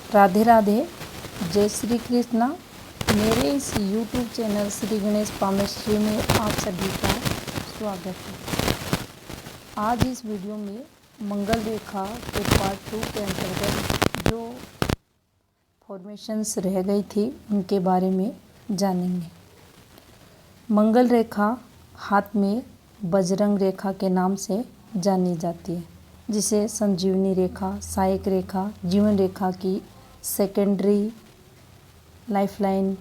राधे राधे, जय श्री कृष्णा। मेरे इस YouTube चैनल श्री गणेश पामेश्वरी में आप सभी का स्वागत है। आज इस वीडियो में मंगल रेखा के पार्ट 2 के अंतर्गत जो फॉर्मेशंस रह गई थी उनके बारे में जानेंगे। मंगल रेखा हाथ में बजरंग रेखा के नाम से जानी जाती है, जिसे संजीवनी रेखा, सहायक रेखा, जीवन रेखा की सेकेंडरी लाइफलाइन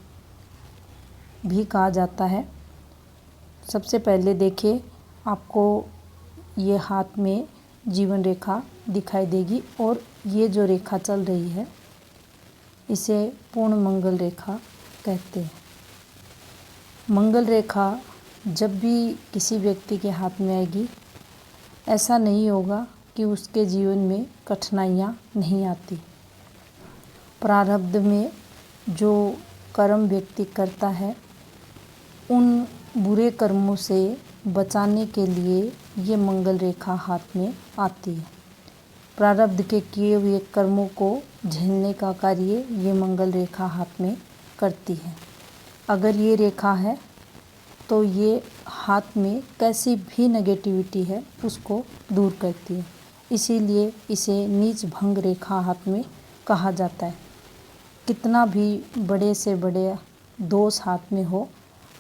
भी कहा जाता है। सबसे पहले देखिए, आपको ये हाथ में जीवन रेखा दिखाई देगी और ये जो रेखा चल रही है इसे पूर्ण मंगल रेखा कहते हैं। मंगल रेखा जब भी किसी व्यक्ति के हाथ में आएगी, ऐसा नहीं होगा कि उसके जीवन में कठिनाइयाँ नहीं आती। प्रारब्ध में जो कर्म व्यक्ति करता है, उन बुरे कर्मों से बचाने के लिए ये मंगल रेखा हाथ में आती है। प्रारब्ध के किए हुए कर्मों को झेलने का कार्य ये मंगल रेखा हाथ में करती है। अगर ये रेखा है तो ये हाथ में कैसी भी नेगेटिविटी है उसको दूर करती है। इसीलिए इसे नीच भंग रेखा हाथ में कहा जाता है। कितना भी बड़े से बड़े दोष हाथ में हो,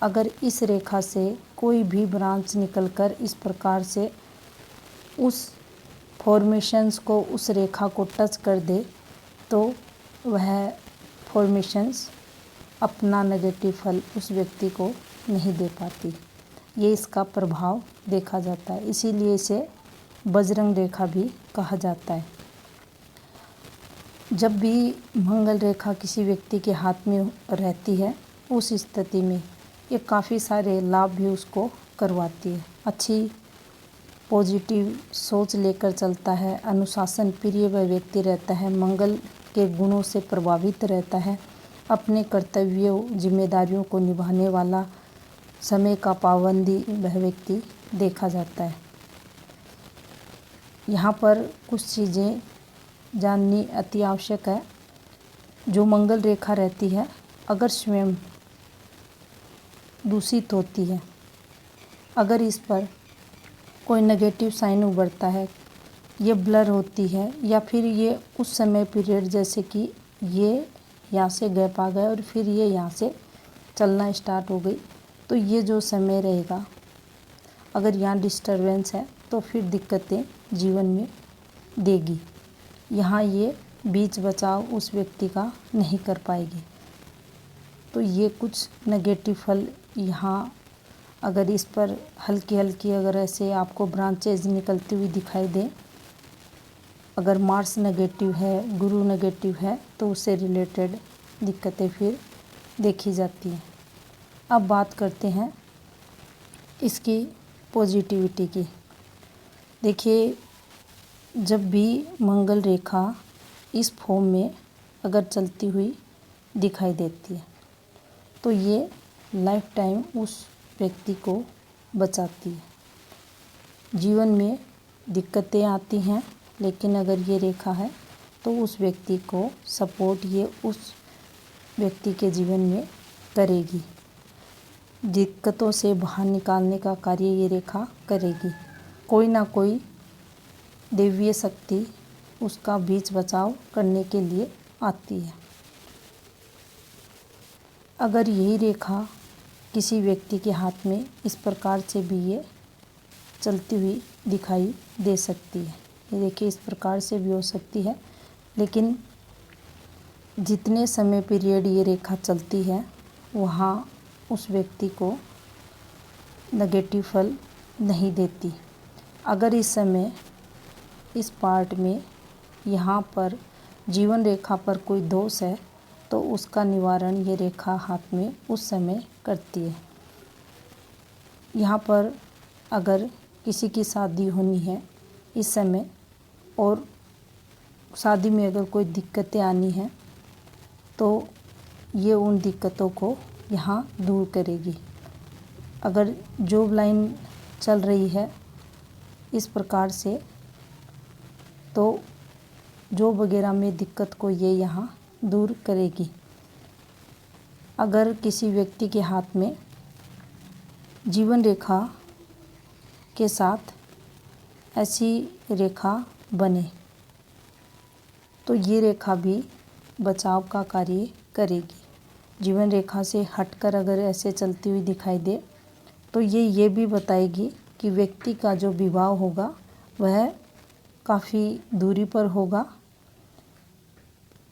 अगर इस रेखा से कोई भी ब्रांच निकलकर इस प्रकार से उस फॉर्मेशंस को, उस रेखा को टच कर दे, तो वह फॉर्मेशंस अपना नेगेटिव फल उस व्यक्ति को नहीं दे पाती। ये इसका प्रभाव देखा जाता है। इसीलिए इसे बजरंग रेखा भी कहा जाता है। जब भी मंगल रेखा किसी व्यक्ति के हाथ में रहती है, उस स्थिति में ये काफ़ी सारे लाभ भी उसको करवाती है। अच्छी पॉजिटिव सोच लेकर चलता है, अनुशासन प्रिय वह व्यक्ति रहता है, मंगल के गुणों से प्रभावित रहता है, अपने कर्तव्यों जिम्मेदारियों को निभाने वाला, समय का पाबंदी वह व्यक्ति देखा जाता है। यहाँ पर कुछ चीज़ें जाननी अति आवश्यक है। जो मंगल रेखा रहती है, अगर स्वयं दूषित होती है, अगर इस पर कोई नेगेटिव साइन उभरता है, ये ब्लर होती है, या फिर ये उस समय पीरियड जैसे कि ये यहाँ से गैप आ गया और फिर ये यहाँ से चलना स्टार्ट हो गई, तो ये जो समय रहेगा, अगर यहाँ डिस्टरबेंस है तो फिर दिक्कतें जीवन में देगी। यहाँ ये बीच बचाव उस व्यक्ति का नहीं कर पाएगी। तो ये कुछ नेगेटिव फल यहाँ, अगर इस पर हल्की हल्की अगर ऐसे आपको ब्रांचेज निकलती हुई दिखाई दे, अगर मार्स नेगेटिव है, गुरु नेगेटिव है, तो उससे रिलेटेड दिक्कतें फिर देखी जाती हैं। अब बात करते हैं इसकी पॉजिटिविटी की। देखिए, जब भी मंगल रेखा इस फॉर्म में अगर चलती हुई दिखाई देती है, तो ये लाइफ टाइम उस व्यक्ति को बचाती है। जीवन में दिक्कतें आती हैं, लेकिन अगर ये रेखा है तो उस व्यक्ति को सपोर्ट ये उस व्यक्ति के जीवन में करेगी। दिक्कतों से बाहर निकालने का कार्य ये रेखा करेगी। कोई ना कोई दैवीय शक्ति उसका बीच बचाव करने के लिए आती है। अगर यही रेखा किसी व्यक्ति के हाथ में इस प्रकार से भी ये चलती हुई दिखाई दे सकती है। ये देखिए, इस प्रकार से भी हो सकती है, लेकिन जितने समय पीरियड ये रेखा चलती है, वहाँ उस व्यक्ति को नेगेटिव फल नहीं देती। अगर इस समय इस पार्ट में यहाँ पर जीवन रेखा पर कोई दोष है, तो उसका निवारण ये रेखा हाथ में उस समय करती है। यहाँ पर अगर किसी की शादी होनी है इस समय, और शादी में अगर कोई दिक्कतें आनी हैं, तो ये उन दिक्कतों को यहाँ दूर करेगी। अगर जॉब लाइन चल रही है इस प्रकार से, तो जो वगैरह में दिक्कत को ये यहाँ दूर करेगी। अगर किसी व्यक्ति के हाथ में जीवन रेखा के साथ ऐसी रेखा बने तो ये रेखा भी बचाव का कार्य करेगी। जीवन रेखा से हटकर अगर ऐसे चलती हुई दिखाई दे तो ये भी बताएगी कि व्यक्ति का जो विवाह होगा वह काफ़ी दूरी पर होगा।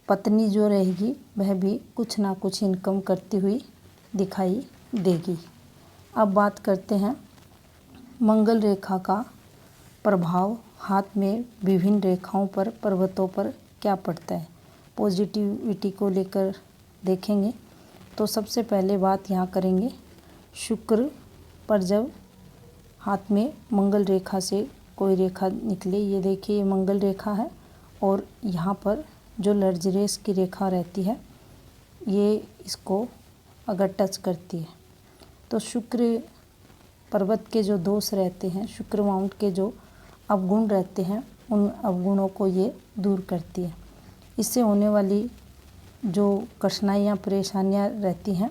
पत्नी जो रहेगी वह भी कुछ ना कुछ इनकम करती हुई दिखाई देगी। अब बात करते हैं मंगल रेखा का प्रभाव हाथ में विभिन्न रेखाओं पर, पर्वतों पर क्या पड़ता है। पॉजिटिविटी को लेकर देखेंगे तो सबसे पहले बात यहाँ करेंगे शुक्र पर। जब हाथ में मंगल रेखा से कोई रेखा निकले, ये देखिए ये मंगल रेखा है और यहाँ पर जो लग्जरियस की रेखा रहती है ये इसको अगर टच करती है तो शुक्र पर्वत के जो दोष रहते हैं, शुक्र माउंट के जो अवगुण रहते हैं, उन अवगुणों को ये दूर करती है। इससे होने वाली जो कठिनाइयाँ परेशानियाँ रहती हैं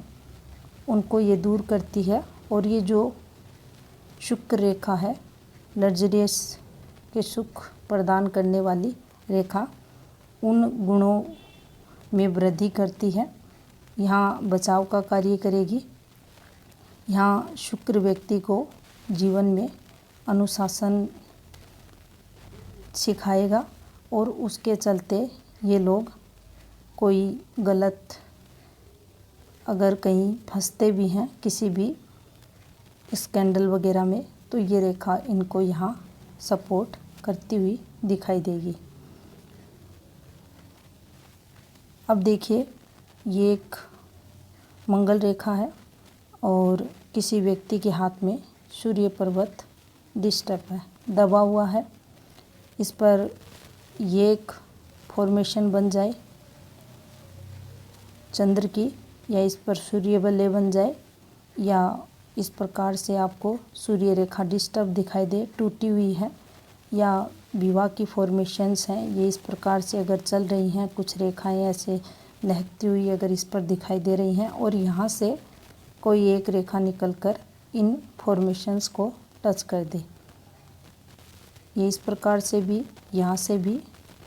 उनको ये दूर करती है। और ये जो शुक्र रेखा है, लग्जरियस के सुख प्रदान करने वाली रेखा, उन गुणों में वृद्धि करती है। यहाँ बचाव का कार्य करेगी। यहाँ शुक्र व्यक्ति को जीवन में अनुशासन सिखाएगा और उसके चलते ये लोग कोई गलत अगर कहीं फंसते भी हैं किसी भी स्कैंडल वगैरह में तो ये रेखा इनको यहाँ सपोर्ट करती हुई दिखाई देगी। अब देखिए ये एक मंगल रेखा है और किसी व्यक्ति के हाथ में सूर्य पर्वत डिस्टर्ब है, दबा हुआ है। इस पर ये एक फॉर्मेशन बन जाए चंद्र की, या इस पर सूर्य बल्ले बन जाए, या इस प्रकार से आपको सूर्य रेखा डिस्टर्ब दिखाई दे, टूटी हुई है, या विवाह की फॉर्मेशंस हैं ये इस प्रकार से अगर चल रही हैं, कुछ रेखाएं ऐसे लहकती हुई अगर इस पर दिखाई दे रही हैं और यहाँ से कोई एक रेखा निकलकर इन फॉर्मेशंस को टच कर दे, ये इस प्रकार से भी, यहाँ से भी,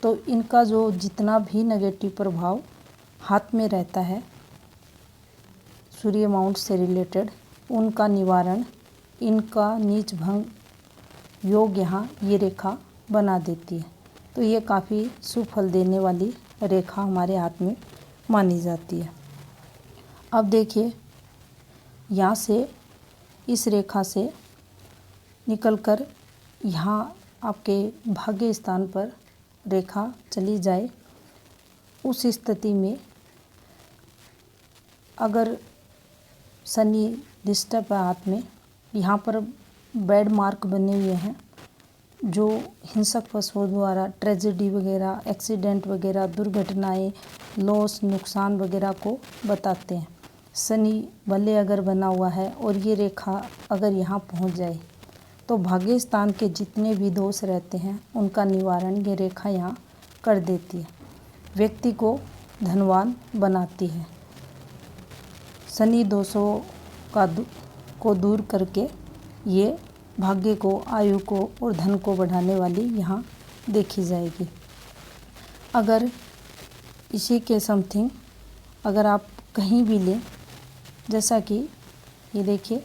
तो इनका जो जितना भी नेगेटिव प्रभाव हाथ में रहता है सूर्य माउंट से रिलेटेड, उनका निवारण, इनका नीच भंग योग यहाँ ये रेखा बना देती है। तो ये काफ़ी सुफल देने वाली रेखा हमारे हाथ में मानी जाती है। अब देखिए यहाँ से इस रेखा से निकलकर यहाँ आपके भाग्य स्थान पर रेखा चली जाए, उस स्थिति में अगर शनि डिस्टर्ब है हाथ में, यहाँ पर बैड मार्क बने हुए हैं जो हिंसक पशुओं द्वारा ट्रेजेडी वगैरह, एक्सीडेंट वगैरह, दुर्घटनाएं, लॉस, नुकसान वगैरह को बताते हैं। शनि बल्ले अगर बना हुआ है और ये रेखा अगर यहाँ पहुँच जाए तो भाग्य स्थान के जितने भी दोष रहते हैं उनका निवारण ये रेखा यहाँ कर देती है, व्यक्ति को धनवान बनाती है। शनि दोषों को दूर करके ये भाग्य को, आयु को और धन को बढ़ाने वाली यहाँ देखी जाएगी। अगर इसी के समथिंग अगर आप कहीं भी लें, जैसा कि ये देखिए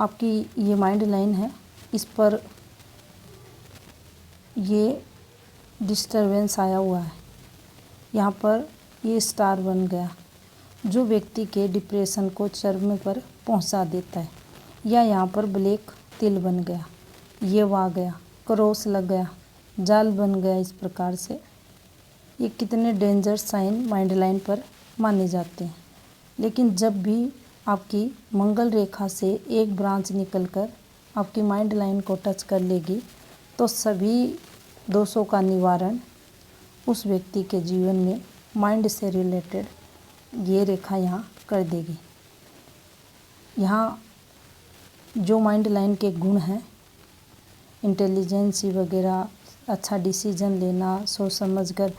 आपकी ये माइंड लाइन है, इस पर ये डिस्टरबेंस आया हुआ है, यहाँ पर ये स्टार बन गया जो व्यक्ति के डिप्रेशन को चरम पर पहुंचा देता है, या यहाँ पर ब्लैक तिल बन गया, ये आ गया, क्रॉस लग गया, जाल बन गया। इस प्रकार से ये कितने डेंजर साइन माइंड लाइन पर माने जाते हैं। लेकिन जब भी आपकी मंगल रेखा से एक ब्रांच निकलकर आपकी माइंड लाइन को टच कर लेगी तो सभी दोषों का निवारण उस व्यक्ति के जीवन में माइंड से रिलेटेड ये रेखा यहाँ कर देगी। यहाँ जो माइंड लाइन के गुण हैं, इंटेलिजेंसी वगैरह, अच्छा डिसीजन लेना, सोच समझ कर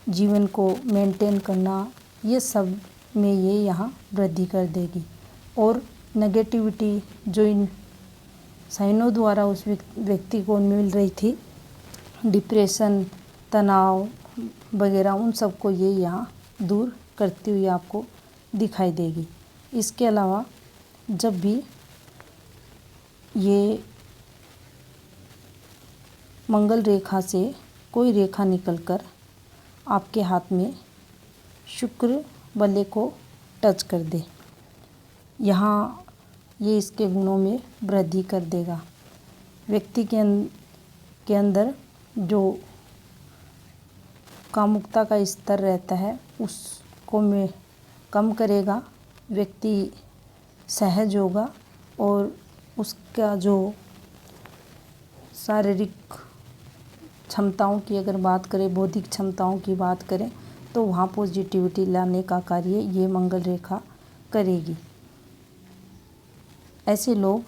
जीवन को मेंटेन करना, ये सब में ये यहाँ वृद्धि कर देगी। और नेगेटिविटी जो इन साइनों द्वारा उस व्यक्ति को मिल रही थी, डिप्रेशन, तनाव वगैरह, उन सबको ये यहाँ दूर करती हुई आपको दिखाई देगी। इसके अलावा जब भी ये मंगल रेखा से कोई रेखा निकलकर आपके हाथ में शुक्र बल्ले को टच कर दे, यहाँ ये इसके गुणों में वृद्धि कर देगा। व्यक्ति के अंदर जो कामुकता का स्तर रहता है उसको में कम करेगा, व्यक्ति सहज होगा और उसका जो शारीरिक क्षमताओं की अगर बात करें, बौद्धिक क्षमताओं की बात करें, तो वहाँ पॉजिटिविटी लाने का कार्य ये मंगल रेखा करेगी। ऐसे लोग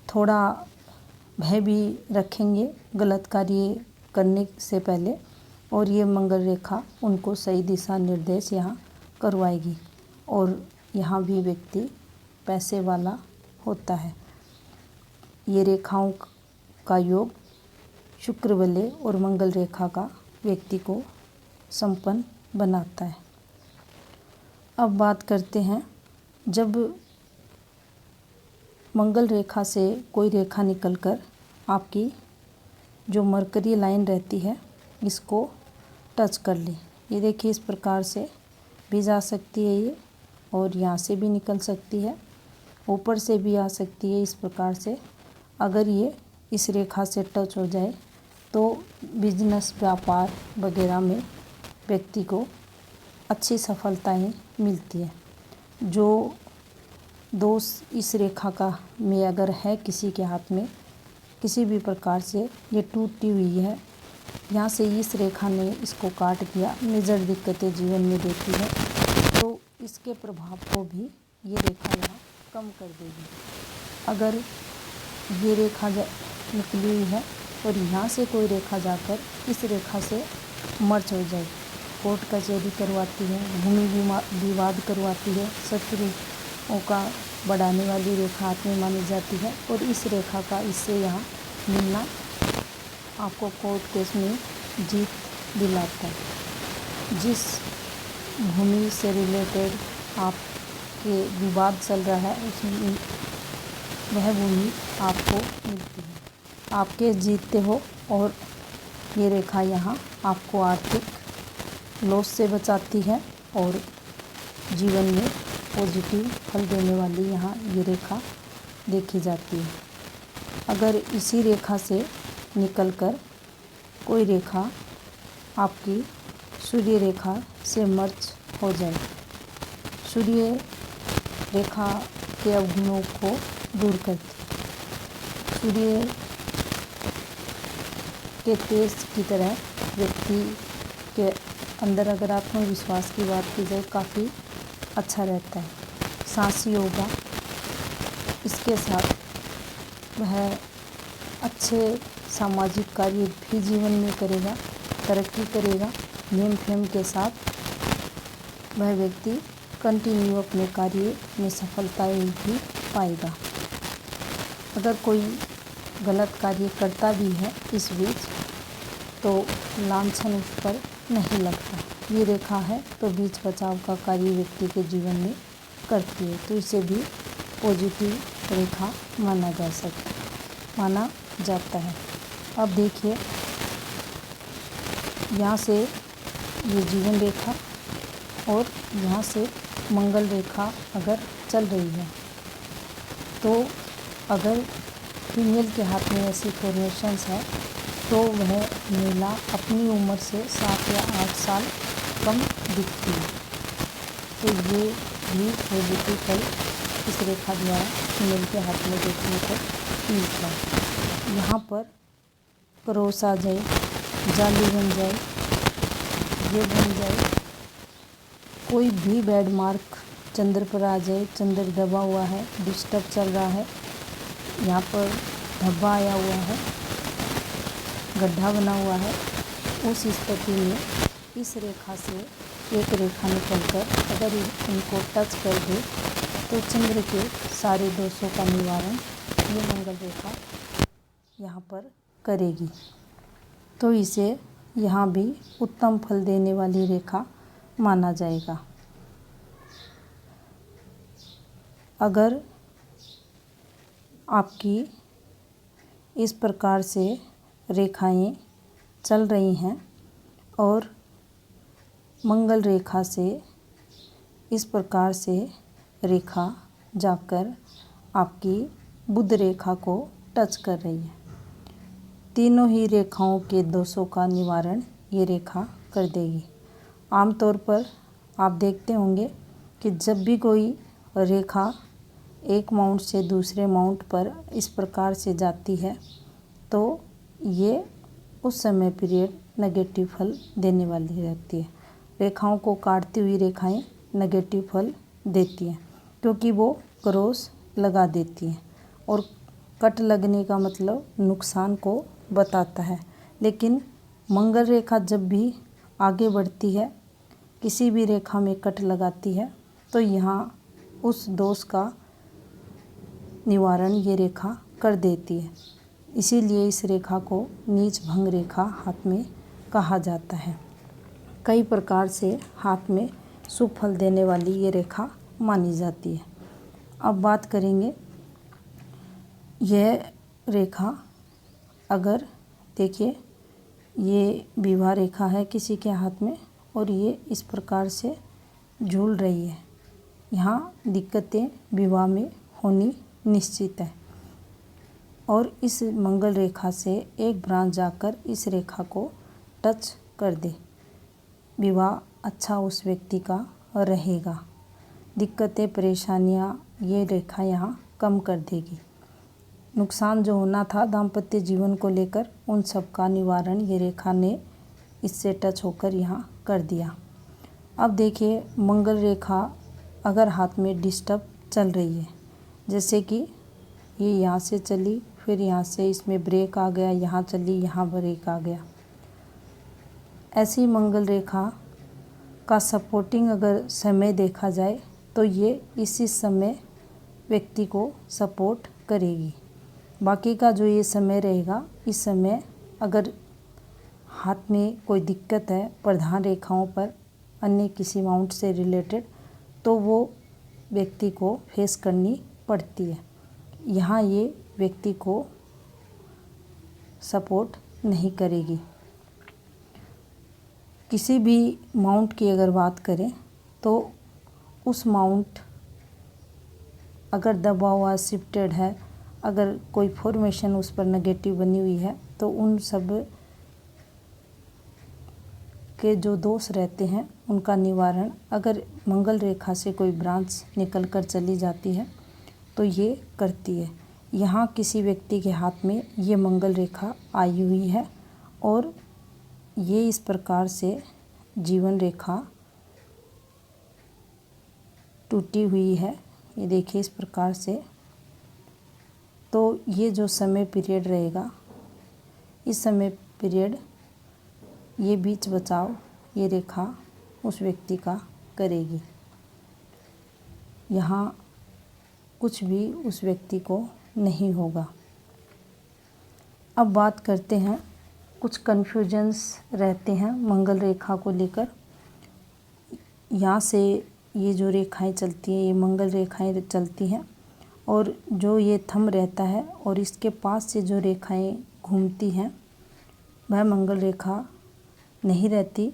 थोड़ा भय भी रखेंगे गलत कार्य करने से पहले, और ये मंगल रेखा उनको सही दिशा निर्देश यहाँ करवाएगी और यहाँ भी व्यक्ति पैसे वाला होता है। ये रेखाओं का योग शुक्र बल्ले और मंगल रेखा का व्यक्ति को संपन्न बनाता है। अब बात करते हैं, जब मंगल रेखा से कोई रेखा निकलकर आपकी जो मरकरी लाइन रहती है इसको टच कर ले, ये देखिए इस प्रकार से भी जा सकती है ये, और यहाँ से भी निकल सकती है, ऊपर से भी आ सकती है। इस प्रकार से अगर ये इस रेखा से टच हो जाए तो बिजनेस, व्यापार वगैरह में व्यक्ति को अच्छी सफलताएं मिलती है। जो दोष इस रेखा का में अगर है किसी के हाथ में, किसी भी प्रकार से ये टूटी हुई है, यहाँ से इस रेखा ने इसको काट दिया, मेजर दिक्कतें जीवन में देती है, तो इसके प्रभाव को भी ये रेखा यहाँ कम कर देगी। अगर ये रेखा निकली हुई है और यहाँ से कोई रेखा जाकर इस रेखा से मर्ज हो जाए, कोर्ट कचहरी करवाती है, भूमि विवाद करवाती है, शत्रुओं का बढ़ाने वाली रेखा हाथ में मानी जाती है, और इस रेखा का इससे यहाँ मिलना आपको कोर्ट केस में जीत दिलाता है। जिस भूमि से रिलेटेड आपके विवाद चल रहा है उसमें वह भूमि आपको मिलती है, आपके जीतते हो, और ये रेखा यहाँ आपको आर्थिक लॉस से बचाती है और जीवन में पॉजिटिव फल देने वाली यहाँ ये रेखा देखी जाती है। अगर इसी रेखा से निकलकर कोई रेखा आपकी सूर्य रेखा से मर्ज हो जाए, सूर्य रेखा के अवगुणों को दूर करती है। सूर्य के तेज की तरह व्यक्ति के अंदर अगर आत्मविश्वास की बात की जाए काफ़ी अच्छा रहता है, साहसी होगा। इसके साथ वह अच्छे सामाजिक कार्य भी जीवन में करेगा, तरक्की करेगा। नेम फेम के साथ वह व्यक्ति कंटिन्यू अपने कार्य में सफलताएं भी पाएगा। अगर कोई गलत कार्य करता भी है इस बीच तो लांछन उस पर नहीं लगता। ये रेखा है तो बीच बचाव का कार्य व्यक्ति के जीवन में करती है, तो इसे भी पॉजिटिव रेखा माना जाता है। अब देखिए, यहाँ से ये जीवन रेखा और यहाँ से मंगल रेखा अगर चल रही है, तो अगर फीमेल के हाथ में ऐसी फॉर्मेशंस है तो वह महिला अपनी उम्र से 7 या 8 साल कम दिखती है। तो ये भी पॉजिटिव फल इस रेखा द्वारा फीमेल के हाथ में देखने को मिलता है। यहाँ पर क्रॉस आ जाए, जाली बन जाए, ये बन जाए, कोई भी बैड मार्क चंद्र पर आ जाए, चंद्र दबा हुआ है, डिस्टर्ब चल रहा है, यहाँ पर धब्बा आया हुआ है, गड्ढा बना हुआ है, उस स्थिति में इस रेखा से एक रेखा निकलकर अगर इनको टच कर दे तो चंद्र के सारे दोषों का निवारण ये मंगल रेखा यहाँ पर करेगी। तो इसे यहाँ भी उत्तम फल देने वाली रेखा माना जाएगा। अगर आपकी इस प्रकार से रेखाएं चल रही हैं और मंगल रेखा से इस प्रकार से रेखा जाकर आपकी बुध रेखा को टच कर रही है, तीनों ही रेखाओं के दोषों का निवारण ये रेखा कर देगी। आमतौर पर आप देखते होंगे कि जब भी कोई रेखा एक माउंट से दूसरे माउंट पर इस प्रकार से जाती है तो ये उस समय पीरियड नेगेटिव फल देने वाली रहती है। रेखाओं को काटती हुई रेखाएं नेगेटिव फल देती हैं क्योंकि वो क्रॉस लगा देती हैं और कट लगने का मतलब नुकसान को बताता है। लेकिन मंगल रेखा जब भी आगे बढ़ती है, किसी भी रेखा में कट लगाती है तो यहाँ उस दोष का निवारण ये रेखा कर देती है। इसीलिए इस रेखा को नीच भंग रेखा हाथ में कहा जाता है। कई प्रकार से हाथ में शुभ फल देने वाली ये रेखा मानी जाती है। अब बात करेंगे यह रेखा, अगर देखिए ये विवाह रेखा है किसी के हाथ में और ये इस प्रकार से झूल रही है, यहाँ दिक्कतें विवाह में होनी निश्चित है। और इस मंगल रेखा से एक ब्रांच जाकर इस रेखा को टच कर दे, विवाह अच्छा उस व्यक्ति का रहेगा। दिक्कतें परेशानियाँ ये रेखा यहाँ कम कर देगी। नुकसान जो होना था दाम्पत्य जीवन को लेकर उन सब का निवारण ये रेखा ने इससे टच होकर यहाँ कर दिया। अब देखिए मंगल रेखा अगर हाथ में डिस्टर्ब चल रही है, जैसे कि ये यहाँ से चली, फिर यहाँ से इसमें ब्रेक आ गया, यहाँ चली, यहाँ ब्रेक आ गया, ऐसी मंगल रेखा का सपोर्टिंग अगर समय देखा जाए तो ये इसी समय व्यक्ति को सपोर्ट करेगी। बाकी का जो ये समय रहेगा, इस समय अगर हाथ में कोई दिक्कत है प्रधान रेखाओं पर अन्य किसी माउंट से रिलेटेड, तो वो व्यक्ति को फेस करनी पड़ती है। यहाँ ये व्यक्ति को सपोर्ट नहीं करेगी। किसी भी माउंट की अगर बात करें तो उस माउंट अगर दबा हुआ शिफ्टेड है, अगर कोई फॉर्मेशन उस पर नेगेटिव बनी हुई है तो उन सब के जो दोष रहते हैं उनका निवारण अगर मंगल रेखा से कोई ब्रांच निकल कर चली जाती है तो ये करती है। यहाँ किसी व्यक्ति के हाथ में ये मंगल रेखा आई हुई है और ये इस प्रकार से जीवन रेखा टूटी हुई है, ये देखिए इस प्रकार से। तो ये जो समय पीरियड रहेगा, इस समय पीरियड ये बीच बचाव ये रेखा उस व्यक्ति का करेगी। यहाँ कुछ भी उस व्यक्ति को नहीं होगा। अब बात करते हैं, कुछ कन्फ्यूजन्स रहते हैं मंगल रेखा को लेकर। यहाँ से ये जो रेखाएं चलती हैं, ये मंगल रेखाएं चलती हैं और जो ये थंब रहता है और इसके पास से जो रेखाएं घूमती हैं वह मंगल रेखा नहीं रहती,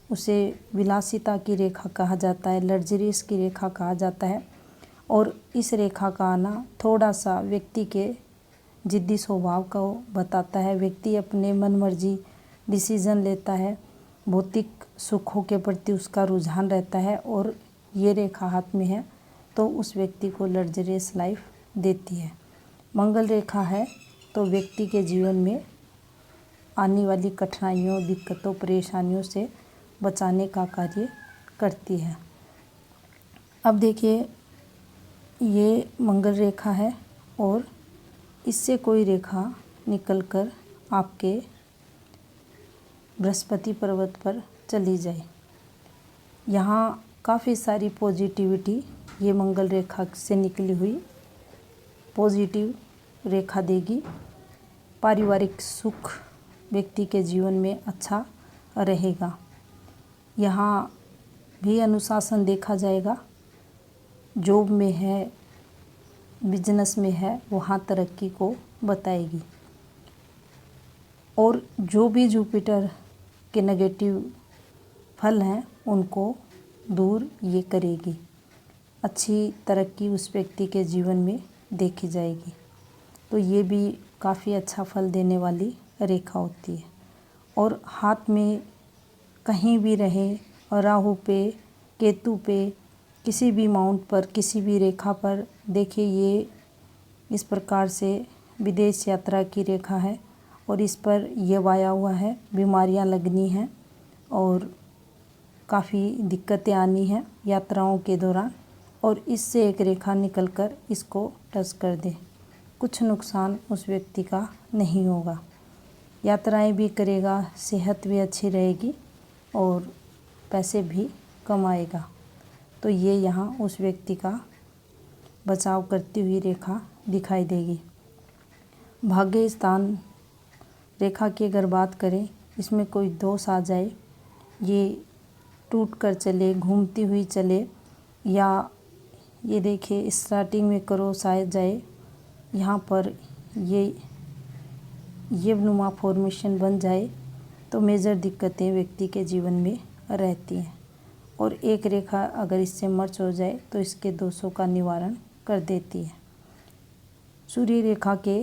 उसे विलासिता की रेखा कहा जाता है, लग्जरियस की रेखा कहा जाता है। और इस रेखा का आना थोड़ा सा व्यक्ति के जिद्दी स्वभाव को बताता है। व्यक्ति अपने मन मर्जी डिसीज़न लेता है, भौतिक सुखों के प्रति उसका रुझान रहता है और ये रेखा हाथ में है तो उस व्यक्ति को लग्जरियस लाइफ देती है। मंगल रेखा है तो व्यक्ति के जीवन में आने वाली कठिनाइयों, दिक्कतों, परेशानियों से बचाने का कार्य करती है। अब देखिए ये मंगल रेखा है और इससे कोई रेखा निकलकर आपके बृहस्पति पर्वत पर चली जाए। यहाँ काफ़ी सारी पॉजिटिविटी ये मंगल रेखा से निकली हुई पॉजिटिव रेखा देगी। पारिवारिक सुख व्यक्ति के जीवन में अच्छा रहेगा। यहाँ भी अनुशासन देखा जाएगा। जॉब में है, बिजनेस में है, वहाँ तरक्की को बताएगी। और जो भी जुपिटर के नेगेटिव फल हैं उनको दूर ये करेगी। अच्छी तरक्की उस व्यक्ति के जीवन में देखी जाएगी। तो ये भी काफ़ी अच्छा फल देने वाली रेखा होती है। और हाथ में कहीं भी रहे, राहु पे, केतु पे, किसी भी माउंट पर, किसी भी रेखा पर, देखिए ये इस प्रकार से विदेश यात्रा की रेखा है और इस पर यह वाया हुआ है। बीमारियां लगनी हैं और काफ़ी दिक्कतें आनी हैं यात्राओं के दौरान। और इससे एक रेखा निकलकर इसको टच कर दे, कुछ नुकसान उस व्यक्ति का नहीं होगा। यात्राएं भी करेगा, सेहत भी अच्छी रहेगी और पैसे भी कमाएगा। तो ये यहाँ उस व्यक्ति का बचाव करती हुई रेखा दिखाई देगी। भाग्य स्थान रेखा की अगर बात करें, इसमें कोई दोष आ जाए, ये टूट कर चले, घूमती हुई चले, या ये देखिए स्टार्टिंग में क्रॉस आ जाए, यहाँ पर ये नुमा फॉर्मेशन बन जाए, तो मेजर दिक्कतें व्यक्ति के जीवन में रहती हैं। और एक रेखा अगर इससे मर्ज हो जाए तो इसके दोषों का निवारण कर देती है। सूर्य रेखा के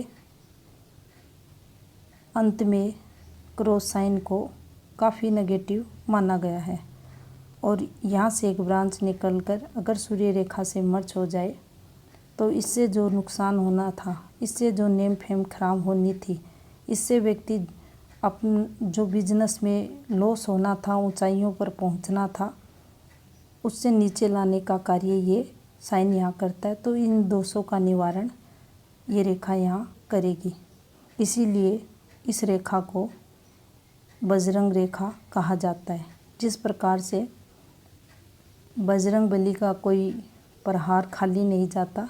अंत में क्रॉस साइन को काफ़ी नेगेटिव माना गया है। और यहाँ से एक ब्रांच निकलकर अगर सूर्य रेखा से मर्ज हो जाए तो इससे जो नुकसान होना था, इससे जो नेम फेम खराब होनी थी, इससे व्यक्ति अपन जो बिजनेस में लॉस होना था, ऊंचाइयों पर पहुंचना था, उससे नीचे लाने का कार्य ये साइन यहाँ करता है। तो इन दोषों का निवारण ये रेखा यहाँ करेगी। इसीलिए इस रेखा को बजरंग रेखा कहा जाता है। जिस प्रकार से बजरंग बली का कोई प्रहार खाली नहीं जाता,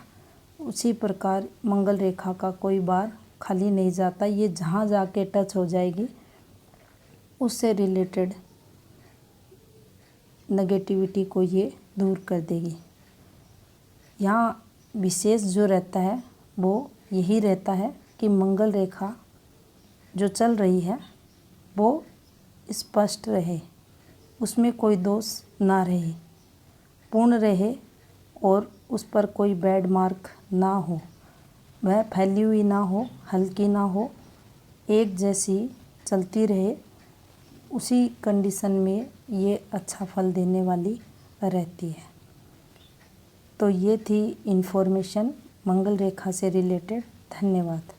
उसी प्रकार मंगल रेखा का कोई बार खाली नहीं जाता। ये जहाँ जाके टच हो जाएगी उससे रिलेटेड नेगेटिविटी को ये दूर कर देगी। यहाँ विशेष जो रहता है वो यही रहता है कि मंगल रेखा जो चल रही है वो स्पष्ट रहे, उसमें कोई दोष ना रहे, पूर्ण रहे और उस पर कोई बैड मार्क ना हो, वह फैली हुई ना हो, हल्की ना हो, एक जैसी चलती रहे। उसी कंडीशन में ये अच्छा फल देने वाली रहती है। तो ये थी इन्फॉर्मेशन मंगल रेखा से रिलेटेड। धन्यवाद।